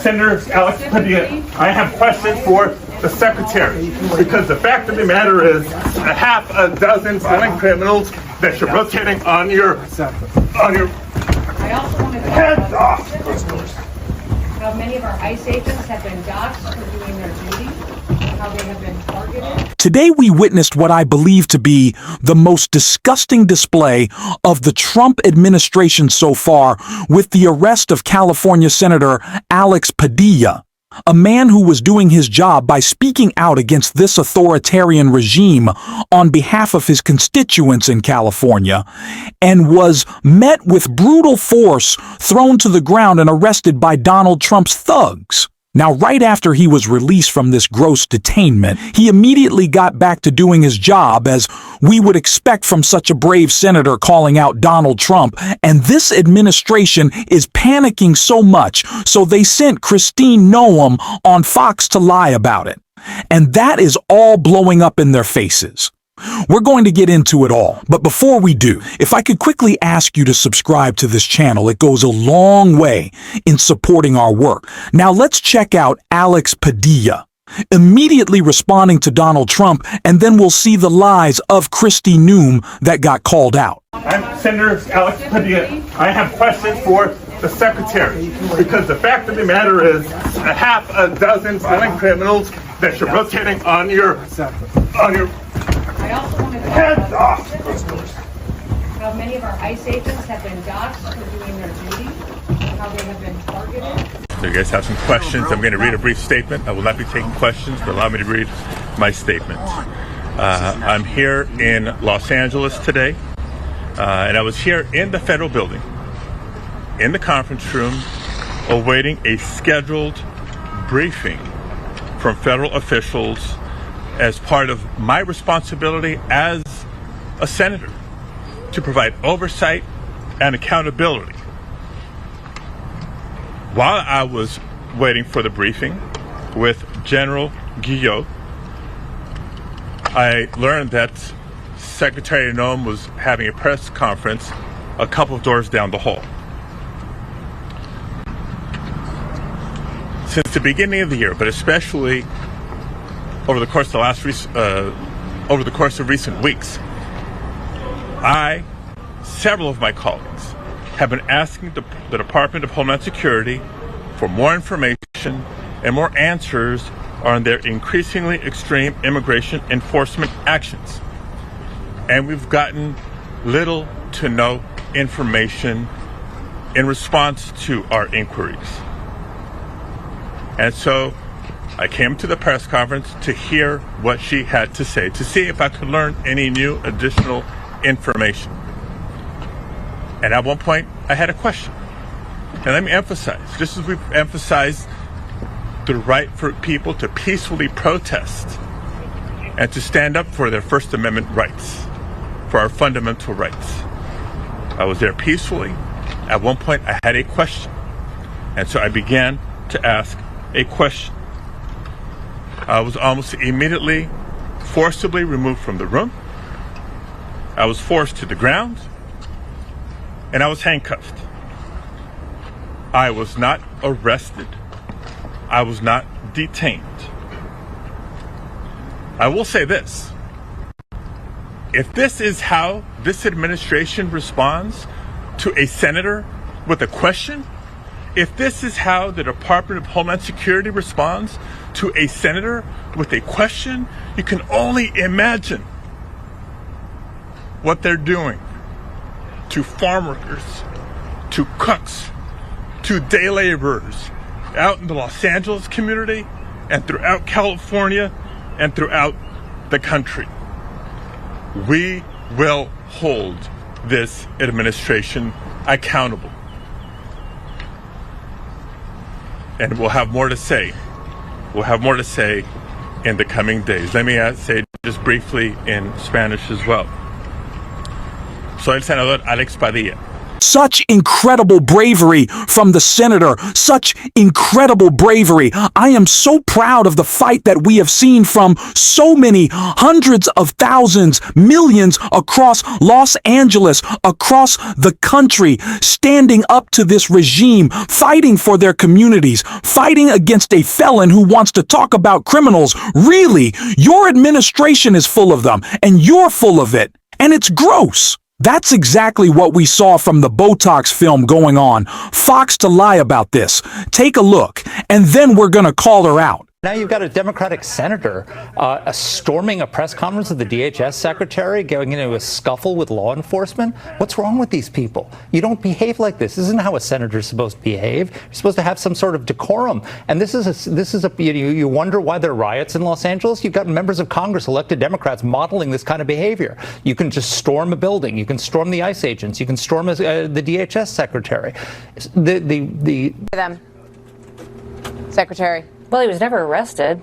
Senator Alex Padilla. I have questions for the secretary, because the fact of the matter is a half a dozen violent criminals that you're rotating on your I also want to heads off. how many of our ICE agents have been doxxed for doing their duty, how they have been targeted. Today we witnessed what I believe to be the most disgusting display of the Trump administration so far, with the arrest of California Senator Alex Padilla, a man who was doing his job by speaking out against this authoritarian regime on behalf of his constituents in California, and was met with brutal force, thrown to the ground and arrested by Donald Trump's thugs. Now, right after he was released from this gross detainment, he immediately got back to doing his job, as we would expect from such a brave senator calling out Donald Trump. And this administration is panicking so much, so they sent Kristi Noem on Fox to lie about it. And that is all blowing up in their faces. We're going to get into it all, but before we do, if I could quickly ask you to subscribe to this channel, it goes a long way in supporting our work. Now let's check out Alex Padilla, immediately responding to Donald Trump, and then we'll see the lies of Kristi Noem that got called out. I'm Senator Alex Padilla. I have questions for the secretary, because the fact of the matter is a half a dozen violent criminals that you're rotating on your I also want to heads off. how many of our ICE agents have been doxxed for doing their duty, how they have been targeted. So you guys have some questions. I'm going to read a brief statement. I will not be taking questions, but allow me to read my statement. I'm here in Los Angeles today, and I was here in the federal building, in the conference room, awaiting a scheduled briefing from federal officials as part of my responsibility as a senator to provide oversight and accountability. While I was waiting for the briefing with General Guillot, I learned that Secretary Noem was having a press conference a couple of doors down the hall. Since the beginning of the year, but especially over the course of recent weeks, several of my colleagues have been asking the Department of Homeland Security for more information and more answers on their increasingly extreme immigration enforcement actions. And we've gotten little to no information in response to our inquiries. And so I came to the press conference to hear what she had to say, to see if I could learn any new additional information. And at one point, I had a question. And let me emphasize, just as we've emphasized the right for people to peacefully protest and to stand up for their First Amendment rights, for our fundamental rights. I was there peacefully. At one point, I had a question. And so I began to ask a question. I was almost immediately forcibly removed from the room. I was forced to the ground, and I was handcuffed. I was not arrested. I was not detained. I will say this. If this is how this administration responds to a senator with a question, if this is how the Department of Homeland Security responds to a senator with a question, you can only imagine what they're doing to farm workers, to cooks, to day laborers out in the Los Angeles community and throughout California and throughout the country. We will hold this administration accountable. And we'll have more to say. We'll have more to say in the coming days. Let me say just briefly in Spanish as well. Soy el senador Alex Padilla. Such incredible bravery from the senator. Such incredible bravery. I am so proud of the fight that we have seen from so many hundreds of thousands, millions across Los Angeles, across the country, standing up to this regime, fighting for their communities, fighting against a felon who wants to talk about criminals. Really, your administration is full of them, and you're full of it. And it's gross. That's exactly what we saw from the Botox film going on. Fox to lie about this. Take a look, and then we're gonna call her out. Now you've got a Democratic senator storming a press conference with the DHS secretary, going into a scuffle with law enforcement. What's wrong with these people? You don't behave like this. This isn't how a senator's supposed to behave. You're supposed to have some sort of decorum. And you wonder why there are riots in Los Angeles. You've got members of Congress, elected Democrats, modeling this kind of behavior. You can just storm a building. You can storm the ICE agents. You can storm the DHS secretary. Secretary. Well, he was never arrested.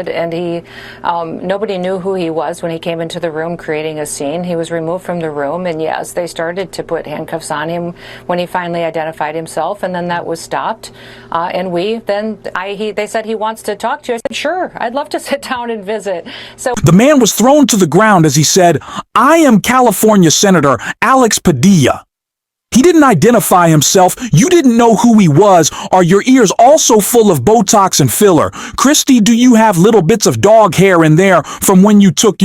And he, nobody knew who he was when he came into the room creating a scene. He was removed from the room, and yes, they started to put handcuffs on him when he finally identified himself, and then that was stopped. They said he wants to talk to you. I said, sure, I'd love to sit down and visit. So the man was thrown to the ground as he said, "I am California Senator Alex Padilla." He didn't identify himself. You didn't know who he was. Are your ears also full of Botox and filler? Kristi, do you have little bits of dog hair in there from when you took,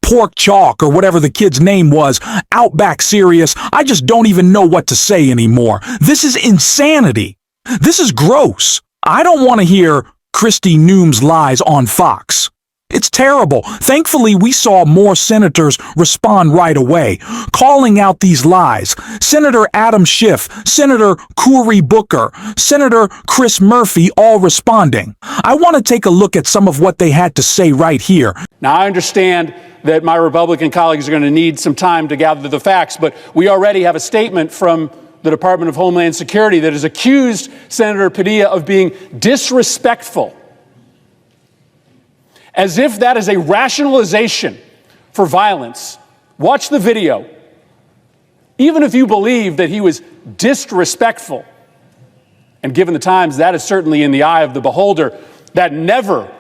pork chalk or whatever the kid's name was? Outback serious. I just don't even know what to say anymore. This is insanity. This is gross. I don't want to hear Kristi Noem's lies on Fox. It's terrible. Thankfully, we saw more senators respond right away, calling out these lies. Senator Adam Schiff, Senator Cory Booker, Senator Chris Murphy all responding. I want to take a look at some of what they had to say right here. Now, I understand that my Republican colleagues are going to need some time to gather the facts, but we already have a statement from the Department of Homeland Security that has accused Senator Padilla of being disrespectful. As if that is a rationalization for violence. Watch the video. Even if you believe that he was disrespectful, and given the times, that is certainly in the eye of the beholder, that never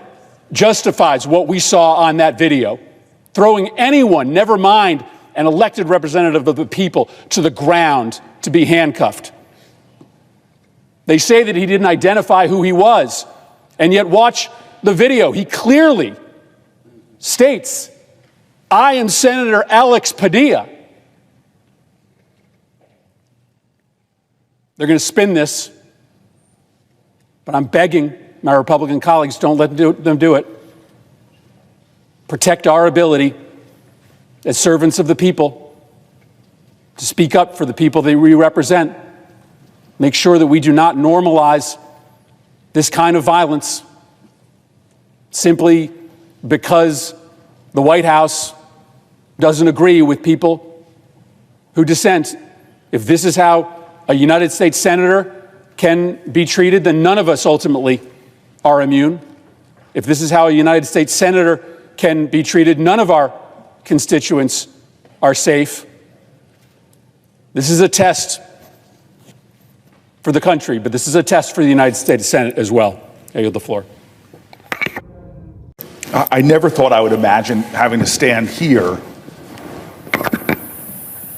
justifies what we saw on that video. Throwing anyone, never mind an elected representative of the people, to the ground to be handcuffed. They say that he didn't identify who he was, and yet watch the video. He clearly states, "I am Senator Alex Padilla." They're going to spin this, but I'm begging my Republican colleagues, don't let them do it. Protect our ability as servants of the people to speak up for the people that we represent. Make sure that we do not normalize this kind of violence simply because the White House doesn't agree with people who dissent. If this is how a United States senator can be treated, then none of us ultimately are immune. If this is how a United States senator can be treated, none of our constituents are safe. This is a test for the country, but this is a test for the United States Senate as well. I yield the floor. I never thought I would imagine having to stand here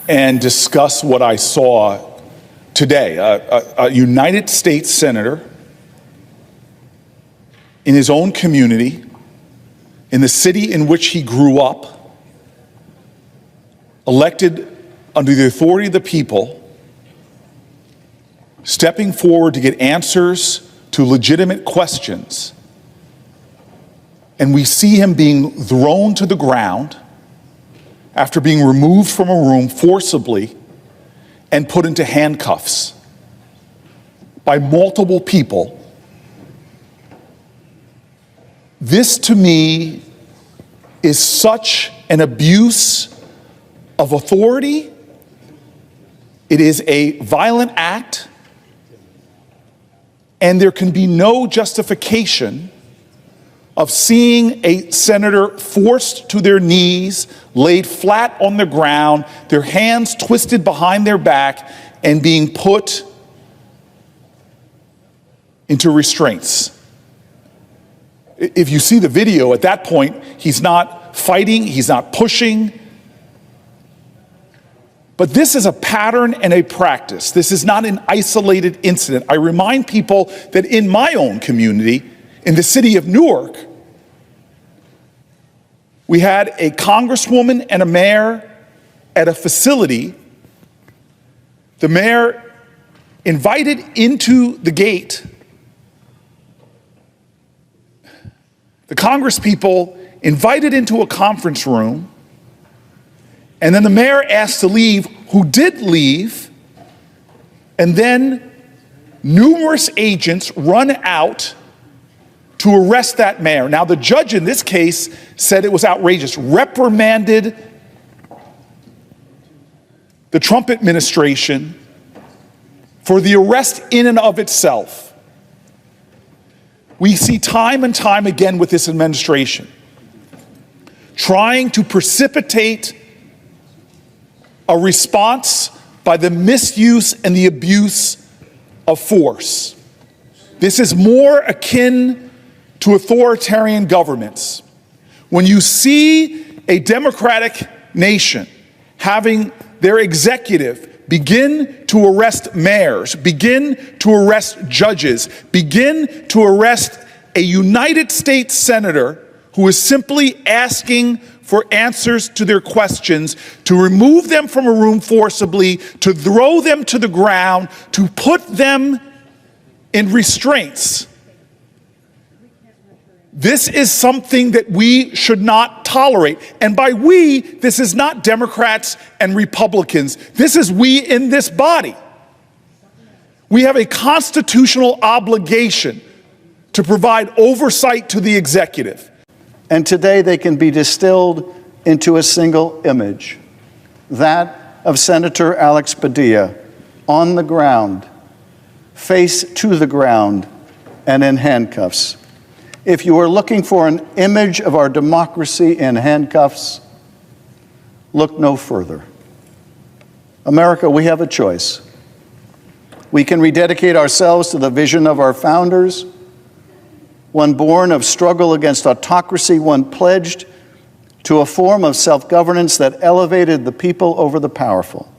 and discuss what I saw today. A United States senator in his own community, in the city in which he grew up, elected under the authority of the people, stepping forward to get answers to legitimate questions. And we see him being thrown to the ground after being removed from a room forcibly and put into handcuffs by multiple people. This, to me, is such an abuse of authority. It is a violent act, and there can be no justification of seeing a senator forced to their knees, laid flat on the ground, their hands twisted behind their back, and being put into restraints. If you see the video, at that point, he's not fighting, he's not pushing. But this is a pattern and a practice. This is not an isolated incident. I remind people that in my own community, in the city of Newark, we had a congresswoman and a mayor at a facility. The mayor invited into the gate the Congress people, invited into a conference room, and then the mayor asked to leave, who did leave, and then numerous agents run out to arrest that mayor. Now, the judge in this case said it was outrageous, reprimanded the Trump administration for the arrest in and of itself. We see time and time again with this administration trying to precipitate a response by the misuse and the abuse of force. This is more akin to authoritarian governments. When you see a democratic nation having their executive begin to arrest mayors, begin to arrest judges, begin to arrest a United States senator who is simply asking for answers to their questions, to remove them from a room forcibly, to throw them to the ground, to put them in restraints. This is something that we should not tolerate. And by we, this is not Democrats and Republicans. This is we in this body. We have a constitutional obligation to provide oversight to the executive. And today they can be distilled into a single image, that of Senator Alex Padilla on the ground, face to the ground, and in handcuffs. If you are looking for an image of our democracy in handcuffs, look no further. America, we have a choice. We can rededicate ourselves to the vision of our founders, one born of struggle against autocracy, one pledged to a form of self-governance that elevated the people over the powerful,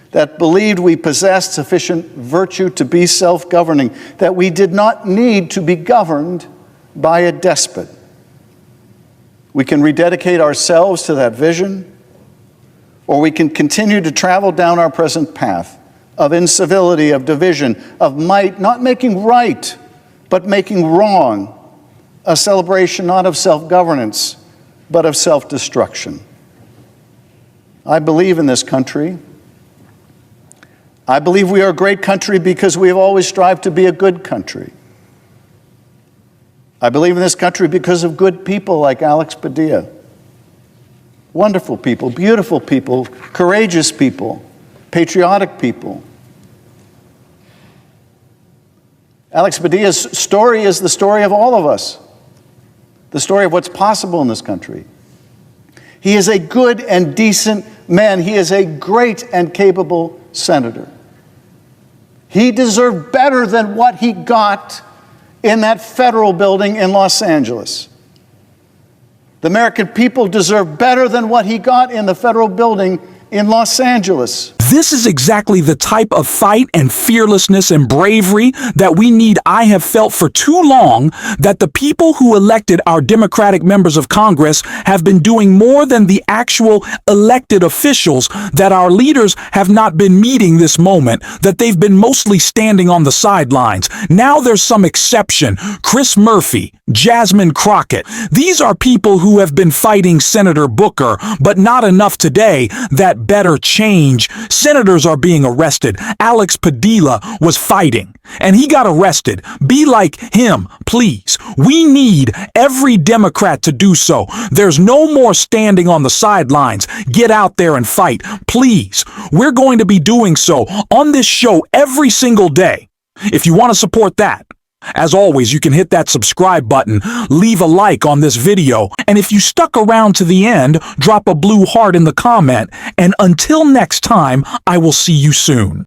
that believed we possessed sufficient virtue to be self-governing, that we did not need to be governed by a despot. We can rededicate ourselves to that vision, or we can continue to travel down our present path of incivility, of division, of might, not making right, but making wrong, a celebration not of self-governance, but of self-destruction. I believe in this country. I believe we are a great country because we have always strived to be a good country. I believe in this country because of good people like Alex Padilla. Wonderful people, beautiful people, courageous people, patriotic people. Alex Padilla's story is the story of all of us, the story of what's possible in this country. He is a good and decent man. He is a great and capable senator. He deserved better than what he got in that federal building in Los Angeles. The American people deserve better than what he got in the federal building in Los Angeles. This is exactly the type of fight and fearlessness and bravery that we need. I have felt for too long that the people who elected our Democratic members of Congress have been doing more than the actual elected officials, that our leaders have not been meeting this moment, that they've been mostly standing on the sidelines. Now there's some exception. Chris Murphy, Jasmine Crockett. These are people who have been fighting Senator Booker, but not enough today. That better change. Senators are being arrested. Alex Padilla was fighting, and he got arrested. Be like him, please. We need every Democrat to do so. There's no more standing on the sidelines. Get out there and fight, please. We're going to be doing so on this show every single day. If you want to support that, As always, you can hit that subscribe button, leave a like on this video, and if you stuck around to the end, drop a blue heart in the comment. And until next time, I will see you soon.